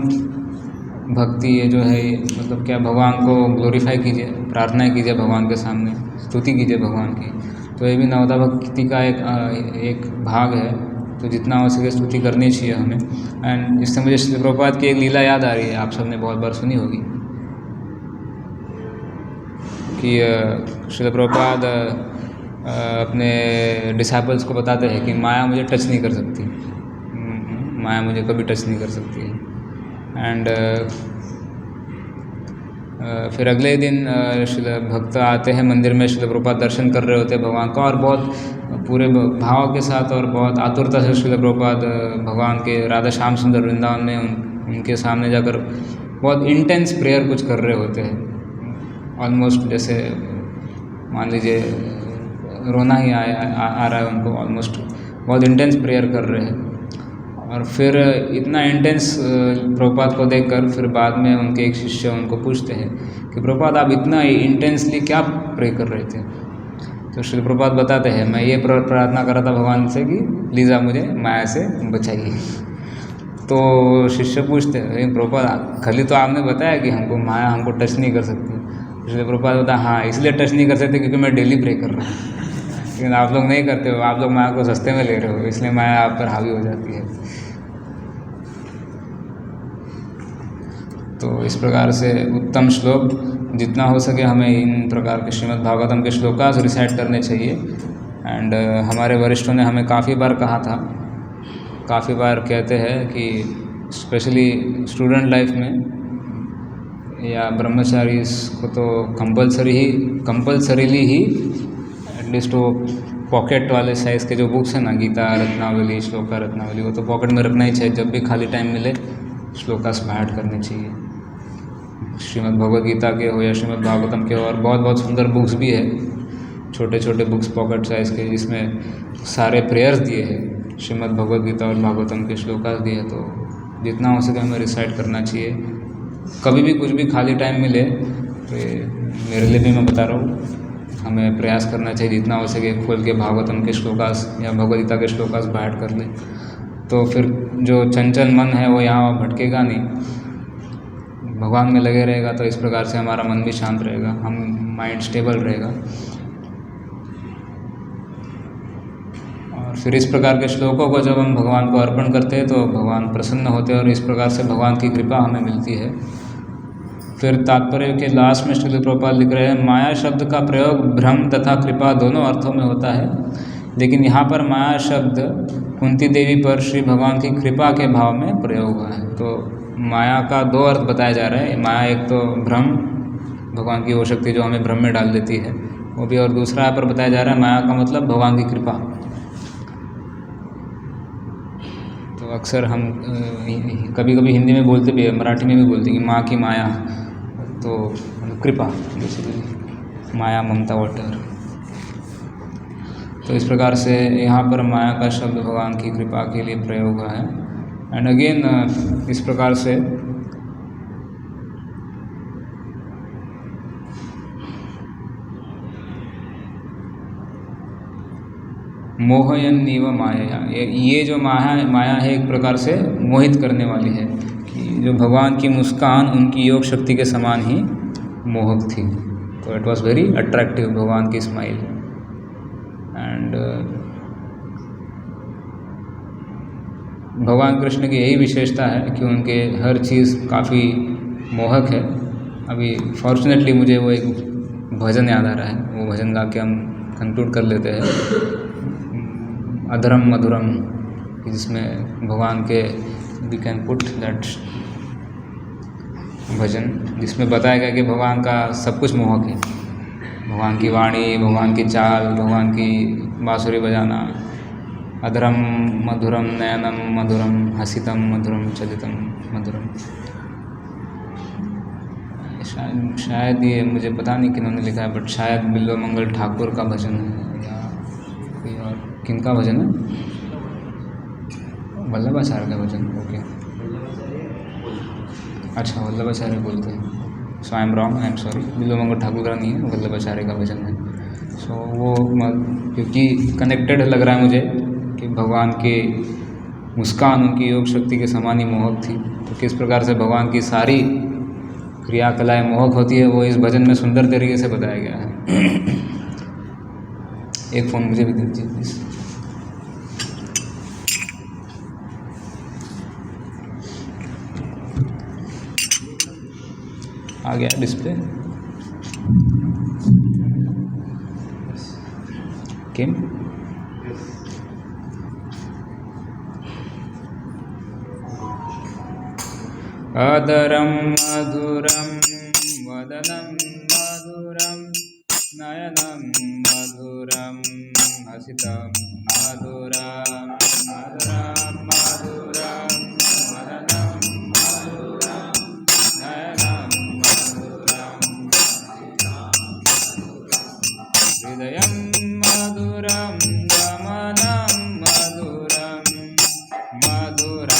भक्ति। ये जो है मतलब क्या, भगवान को ग्लोरीफाई कीजिए, प्रार्थना कीजिए भगवान के सामने, स्तुति कीजिए भगवान की। तो ये भी नवदा भक्ति का एक भाग है। तो जितना हो सके स्तुति करनी चाहिए हमें। एंड इससे मुझे श्रील प्रभुपाद की एक लीला याद आ रही है, आप सबने बहुत बार सुनी होगी कि श्रील प्रभुपाद अपने डिसाइपल्स को बताते हैं कि माया मुझे टच नहीं कर सकती, माया मुझे कभी टच नहीं कर सकती है। एंड फिर अगले दिन श्रील भक्त आते हैं मंदिर में, श्रील प्रभुपाद दर्शन कर रहे होते हैं भगवान का, और बहुत पूरे भाव के साथ और बहुत आतुरता से श्रील प्रभुपाद भगवान के राधा श्याम सुंदर वृंदावन में उनके सामने जाकर बहुत इंटेंस प्रेयर कुछ कर रहे होते हैं। ऑलमोस्ट जैसे मान लीजिए रोना ही आ रहा है उनको, ऑलमोस्ट बहुत इंटेंस प्रेयर कर रहे हैं। और फिर इतना इंटेंस प्रभुपाद को देखकर फिर बाद में उनके एक शिष्य उनको पूछते हैं कि प्रभुपाद आप इतना इंटेंसली क्या प्रे कर रहे थे? तो श्री प्रभुपाद बताते हैं, मैं ये प्रार्थना कर रहा था भगवान से कि प्लीज़ आप मुझे माया से बचाइए। तो शिष्य पूछते हैं, प्रभुपाद खाली तो आपने बताया कि माया हमको टच नहीं कर सकती। श्री प्रभुपाद बताया, हाँ इसलिए टच नहीं कर सकते क्योंकि मैं डेली प्रे कर रहा हूँ, लेकिन आप लोग नहीं करते हो, आप लोग माया को सस्ते में ले रहे हो, इसलिए माया आप पर हावी हो जाती है। तो इस प्रकार से उत्तम श्लोक जितना हो सके हमें इन प्रकार के श्रीमद् भागवतम के श्लोकास रिसाइट करने चाहिए। एंड हमारे वरिष्ठों ने हमें काफ़ी बार कहा था, काफ़ी बार कहते हैं कि स्पेशली स्टूडेंट लाइफ में या ब्रह्मचारी को तो कंपल्सरीली ही एटलीस्ट वो पॉकेट वाले साइज़ के जो बुक्स हैं ना, गीता रत्नावली, श्लोका रत्नावली, वो तो पॉकेट में रखना ही चाहिए। जब भी खाली टाइम मिले श्लोकास बाहर करने चाहिए, श्रीमद् भगवद गीता के हो या श्रीमद् भागवतम के हो। और बहुत बहुत सुंदर बुक्स भी है, छोटे छोटे बुक्स पॉकेट साइज़ के, जिसमें सारे प्रेयर्स दिए हैं, श्रीमद् भगवद गीता और भागवतम के श्लोकास दिए हैं। तो जितना हो सके हमें रिसाइट करना चाहिए। कभी भी कुछ भी खाली टाइम मिले तो मेरे लिए भी मैं बता रहा हूँ, हमें प्रयास करना चाहिए जितना हो सके खोल के भागवतम के श्लोकास या भगवद गीता के श्लोकास बाहर कर लें। तो फिर जो चंचल मन है वो यहाँ भटकेगा नहीं, भगवान में लगे रहेगा। तो इस प्रकार से हमारा मन भी शांत रहेगा, हम माइंड स्टेबल रहेगा। और फिर इस प्रकार के श्लोकों को जब हम भगवान को अर्पण करते हैं तो भगवान प्रसन्न होते हैं और इस प्रकार से भगवान की कृपा हमें मिलती है। फिर तात्पर्य के लास्ट में श्रील प्रभुपाद लिख रहे हैं, माया शब्द का प्रयोग भ्रम तथा कृपा दोनों अर्थों में होता है, लेकिन यहाँ पर माया शब्द कुंती देवी पर श्री भगवान की कृपा के भाव में प्रयोग हुआ है। तो माया का दो अर्थ बताया जा रहा है। माया एक तो भ्रम, भगवान की वो शक्ति जो हमें भ्रम में डाल देती है, वो भी, और दूसरा यहाँ पर बताया जा रहा है माया का मतलब भगवान की कृपा। तो अक्सर हम कभी कभी हिंदी में बोलते भी है, मराठी में भी बोलते हैं कि माँ की माया, तो कृपा बेसिकली, माया ममता वाटर। तो इस प्रकार से यहाँ पर माया का शब्द भगवान की कृपा के लिए प्रयोग हुआ है। एंड अगेन इस प्रकार से मोहयन्नीव माया, ये जो माया है एक प्रकार से मोहित करने वाली है, कि जो भगवान की मुस्कान उनकी योग शक्ति के समान ही मोहक थी। तो इट वॉज वेरी अट्रैक्टिव भगवान की स्माइल। एंड भगवान कृष्ण की यही विशेषता है कि उनके हर चीज़ काफ़ी मोहक है। अभी फॉर्चुनेटली मुझे वो एक भजन याद आ रहा है, वो भजन गा के हम कंक्लूड कर लेते हैं। अधरम मधुरम, जिसमें भगवान के वी कैन पुट दैट भजन, जिसमें बताया गया कि भगवान का सब कुछ मोहक है। भगवान की वाणी, भगवान की चाल, भगवान की बांसुरी बजाना। अधरम मधुरम नयनम मधुरम हसितम मधुरम चलितम मधुरम। शायद ये मुझे पता नहीं किन्होंने लिखा है, बट शायद बिल्लो मंगल ठाकुर का भजन है या कोई और। किनका भजन है? वल्लभाचार्य का भजन। ओके, अच्छा, वल्लभाचार्य बोलते हैं। So I am wrong, I am sorry. Billo Mangal Thakur का नहीं है, वल्लभाचार्य का भजन है। सो वो क्योंकि कनेक्टेड लग रहा है मुझे कि भगवान की मुस्कान उनकी योग शक्ति के समान ही मोहक थी। तो किस प्रकार से भगवान की सारी क्रियाकलाएँ मोहक होती है, वो इस भजन में सुंदर तरीके से बताया गया है। एक फ़ोन मुझे भी दे दीजिए प्लीज़। आ गया डिस्प्ले। किम अदरम मधुरम वदनम मधुरम नयनम मधुरम हसितम मधुरम मधुरम मधुरम वदनम मधुरम नयनम मधुरम हृदयं मधुरं गमनं मधुरं मधुराधिपतेरखिलं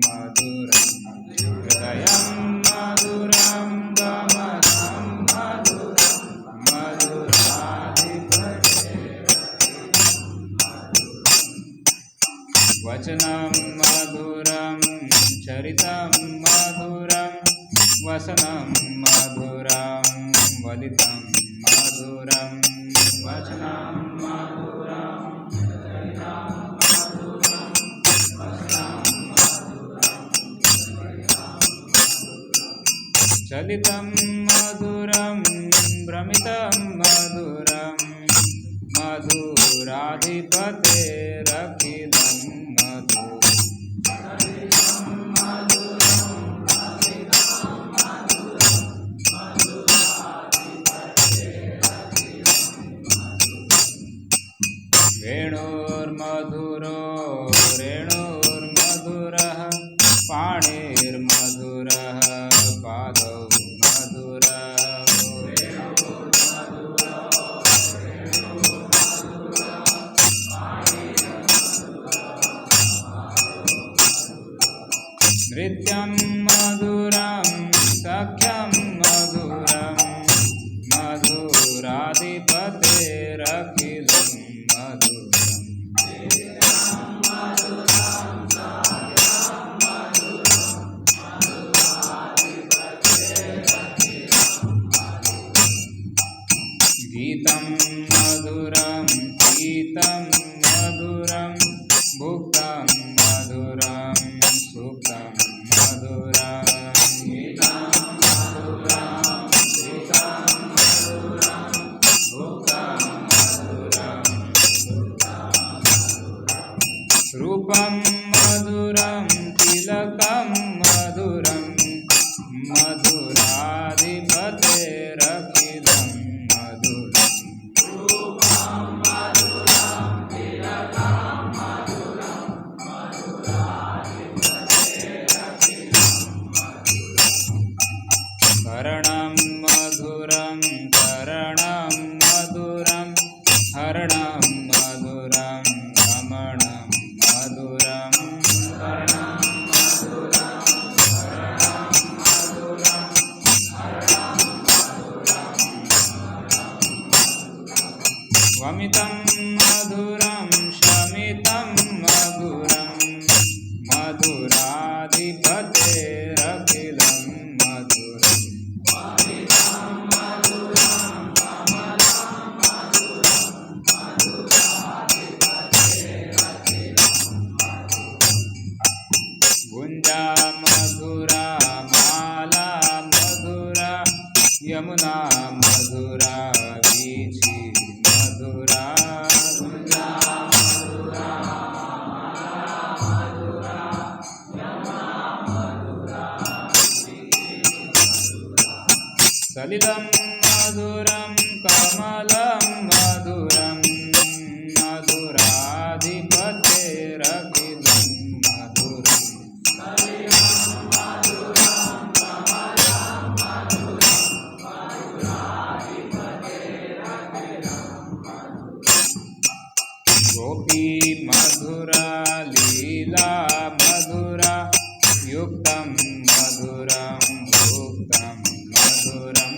मधुरं हृदयं मधुरं गमनं मधुरं मधुराधिपतेरखिलं वचनं मधुरं चरितं मधुरं वसनं मधुरं वदितं मधुरं वचनं मधुरं चलितं मधुरं भ्रमितं मधुरं मधुराधिपतेरखिलं मधुरम् वेणोर्मधुरो रेणोर्मधुरः पाणिर्मधुरः पादौ मधुरः नृत्यं मधुरं सख्यं मधुरं मधुराधिपतेरखिलं मधुरम् गीतं मधुरं गीतं मधुरं भुक्तं मधुरं सुखं मधुरं गीतं मधुरं गीतं मधुरं भुक्तं मधुरं रूपं मधुरं तिलकं मधुरं मधुराधिपतेरखिलं मधुरम् कर्णं मधुरं करणं मधुरं हरणं मधुरं रमणं मधुरं कर्णं मधुरं करणं मधुरं हरणं मधुरं वमितं मधुरं शमितं मधुरं मधुराधिपतेरखिलं मधुरम् मधुरा माला मधुरा यमुना मधुरा वीची मधुरा गुंजा मधुरा मधुरा यमुना मधुरा सलिलं मधुरं कमलं मधुरं मधुराधिपतेरखिलं मधुरं गोपी मधुरा लीला मधुरा युक्तं मधुरं भुक्तं मधुरं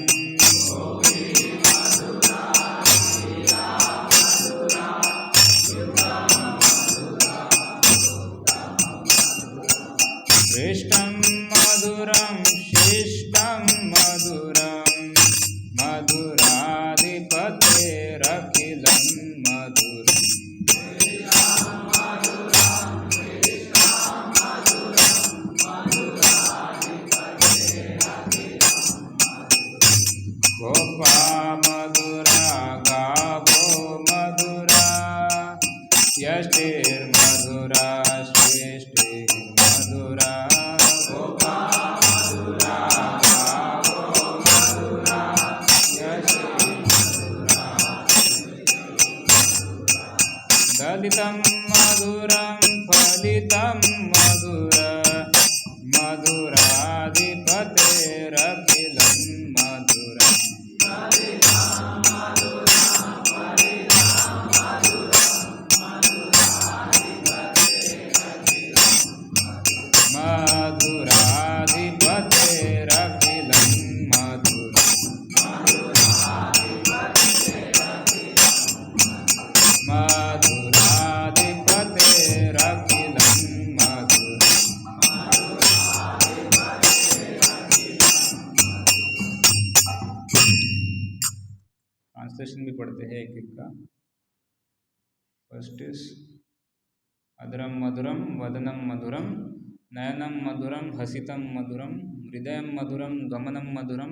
श्रेष्ठं मधुरं शिष्टं मधुरं मधुराधिपतेरखिलं मधुरम् गोपा मधुरा गावो मधुरा यष्टिर्मधुरा श्रेष्ठिर्मधुरा गोपा मधुरा गावो मधुरा यष्टिर्मधुरा दलितं मधुरं फलितं मधुरा मधुराधिपतेरखिलं मधुरम् मधुराधिपतेरखिलं मधुरम् मधुराधिपतेरखिलं मधुरम् ट्रांसलेशन भी पढ़ते हैं एक एक का। फर्स्ट इज अधरम मधुरम वदनम मधुरम नयनम मधुरम हसितम मधुरम हृदयम मधुरम गमनम मधुरम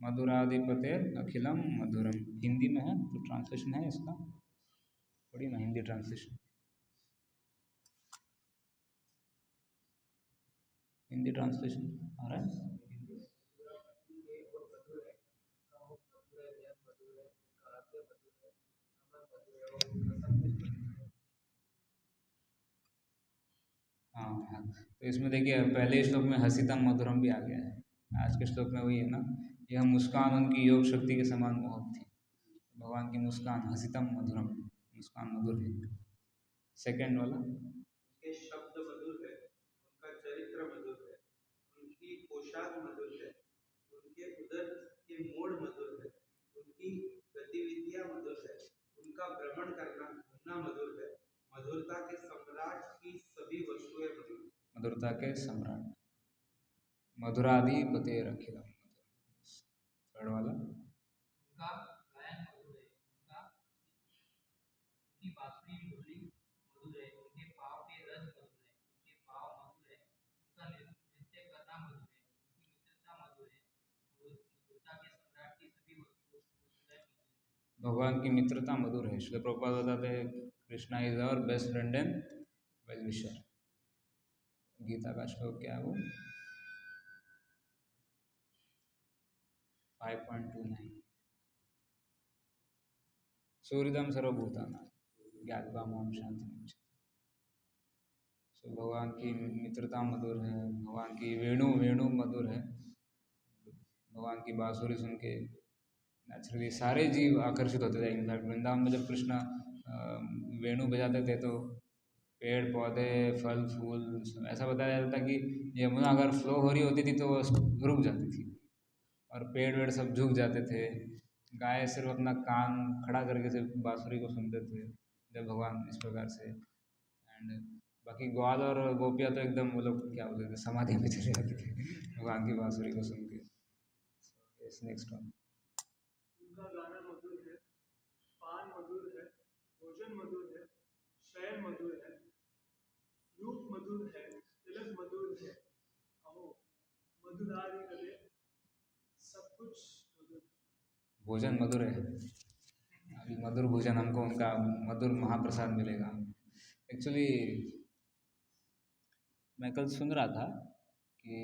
मधुराधिपतेर अखिलम मधुरम। हिंदी में है तो ट्रांसलेशन है इसका, पढ़िए ना हिंदी ट्रांसलेशन। हिंदी ट्रांसलेशन आ रहा है? हाँ हाँ, तो इसमें देखिए पहले श्लोक में हसितम मधुरम भी आ गया है, आज के श्लोक में वही है ना, यह मुस्कान उनकी योग शक्ति के समान मोहक थी। भगवान की मुस्कान हसितम मधुरम, मुस्कान मधुर है। सेकंड वाला, उनके शब्द मधुर है, उनका चरित्र मधुर है, उनकी पोशाक मधुर है, उनके उदर के मोड़ मधुर है, उनकी गतिविधियां मधुर है, उनका भ्रमण करना घूमना मधुर है, मधुरता के सम्राट की सभी वस्तुएं मधुर। मधुरता के सम्राट मधुराधिपतेरखिलम। थर्ड वाला, उनका गायन मधुर है, उनकी बांसुरी मुरली मधुर है, उनके पाँव के रस मधुर है, उनके पाँव मधुर है, उनका नृत्य करना मधुर है, उनकी मित्रता मधुर है, मधुरता के सम्राट की सभी वस्तुएं मधुर है। भगवान की मित्रता मधुर है। श्रील प्रभुपाद बताते हैं Krishna is our best friend and well wisher. Gita का श्लोक क्या है वो? 5.29 सूर्यदम सर्वभूतानां ज्ञात्वा मां शान्तिम्। सो भगवान की मित्रता मधुर है, भगवान की वेणु मधुर है। भगवान की बांसुरी सुन के नेचुरली सारे जीव आकर्षित होते थे। इनफैक्ट वृंदावन में जब कृष्ण वेणु बजाते थे तो पेड़ पौधे फल फूल ऐसा बताया जाता था कि यमुना अगर फ्लो हो रही होती थी तो वो रुक जाती थी और पेड़ वेड़ सब झुक जाते थे। गाय सिर्फ अपना कान खड़ा करके सिर्फ बांसुरी को सुनते थे जब भगवान इस प्रकार से। एंड बाकी ग्वाल और गोपियाँ तो एकदम वो लोग क्या बोलते थे, समाधि में चले जाते थे भगवान की बांसुरी को सुन के। नेक्स्ट वन, उनका गाना मधुर है, पान मधुर है, भोजन मधुर है, शयन मधुर है, रूप मधुर है, तिलक मधुर है। अहो दुधादि कदे सब कुछ मधुर। भोजन मधुर है। अभी मधुर भोजन हमको उनका मधुर महाप्रसाद मिलेगा। एक्चुअली मैं कल सुन रहा था कि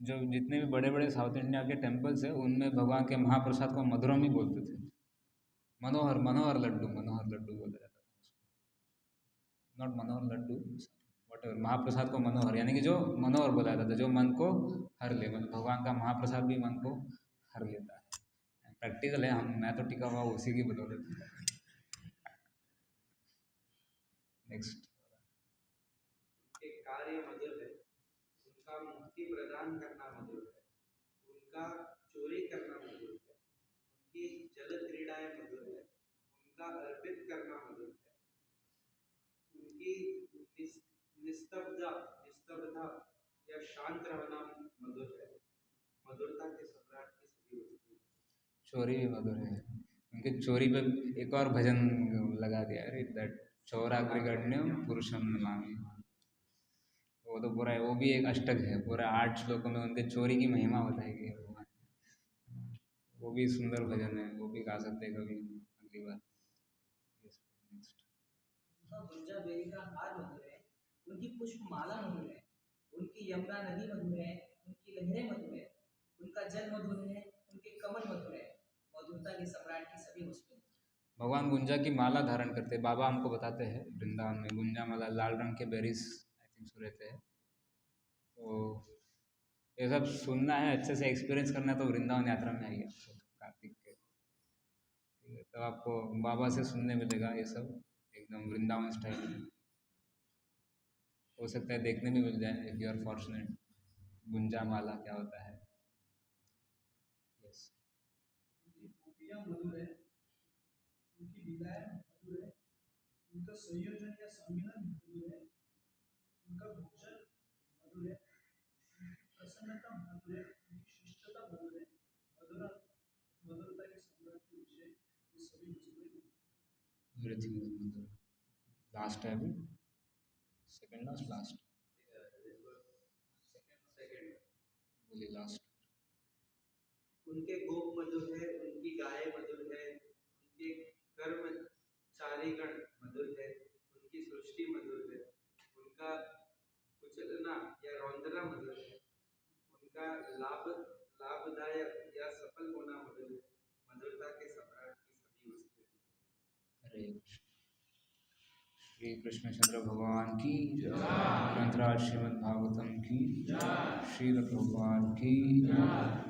जो जितने भी बड़े बड़े साउथ इंडिया के टेम्पल्स हैं उनमें भगवान के महाप्रसाद को मधुरम ही बोलते थे। मनोहर मनोहर लड्डू बोला जाता था उसको, नॉट मनोहर लड्डू, वट महाप्रसाद को मनोहर, यानी कि जो मनोहर बोला जाता था, जो मन को हर ले, मतलब भगवान का महाप्रसाद भी मन को हर लेता है। प्रैक्टिकल है, मैं तो टिका हुआ उसी की बदौलत। नेक्स्ट। उनके कार्य मधुर है, उनका मुक्ति प्रदान करना मधुर है, उनका चोरी करना मधुर है, उनकी जल क्रीड़ाएं मधुर है, उनका अर्पित करना मधुर है, उनकी निस्तब्धता या शांत रहना मधुर है, मधुरता के सम्राट की सभी वस्तुएं। चोरी भी मधुर है। उनके चोरी पे एक और भजन लगा दिया, अरे दैट चौराग्रिगण्यम पुरुषम नमामि। वो तो पूरा है, वो भी एक अष्टक है, पूरा 8 श्लोकों में उनके चोरी की महिमा बताई गई है भगवान। वो भी सुंदर भजन है, वो भी गा सकते हैं कभी अगली बार। नेक्स्ट। उनका गुंजा बेरी का हार मधुर है, उनकी पुष्पमाला मधुर है, उनकी यमुना नदी मधुर है, उनकी लहरें मधुर है, उनका जल मधुर है, उनके कमल मधुर है, मधुरता के सम्राट की सभी वस्तुएं। भगवान गुंजा की माला धारण करते हैं, बाबा हमको बताते हैं वृंदावन में गुंजा माला, लाल रंग के बेरीज आई थिंक सो रहते हैं। तो ये सब सुनना है, अच्छे से एक्सपीरियंस करना है तो वृंदावन यात्रा में आइए आप सब कार्तिक के, ठीक है, तो आपको बाबा से सुनने मिलेगा ये सब एकदम वृंदावन स्टाइल में। हो सकता है देखने भी मिल जाए इफ यू आर फॉर्चुनेट, गुंजा माला क्या होता है। यस। उनकी गोपियाँ मधुर है, उनकी लीलाएं मधुर है, उनका संयोजन या सम्मिलन मधुर है, उनका भोजन मधुर है, उनकी प्रसन्नता मधुर है, उनकी शिष्टता मधुर है, मधुरता के सम्राट के विषय ये सभी वस्तुएं। Everything is Madhur. लास्ट है अभी, सेकंड लास्ट बोली लास्ट। उनके गोप मधुर है, उनकी गायें मधुर है, उनके कर्मचारीगण मधुर है, उनकी सृष्टि मधुर है, उनका कुचलना या रौंदना मधुर है, उनका लाभदायक या सफल होना मधुर है, मधुरता के सम्राट की सभी वस्तुएं। हरे कृष्ण। श्री कृष्ण चंद्र भगवान की जय। ग्रंथराज श्रीमद् भागवतम की जय। श्रील प्रभुपाद की जय।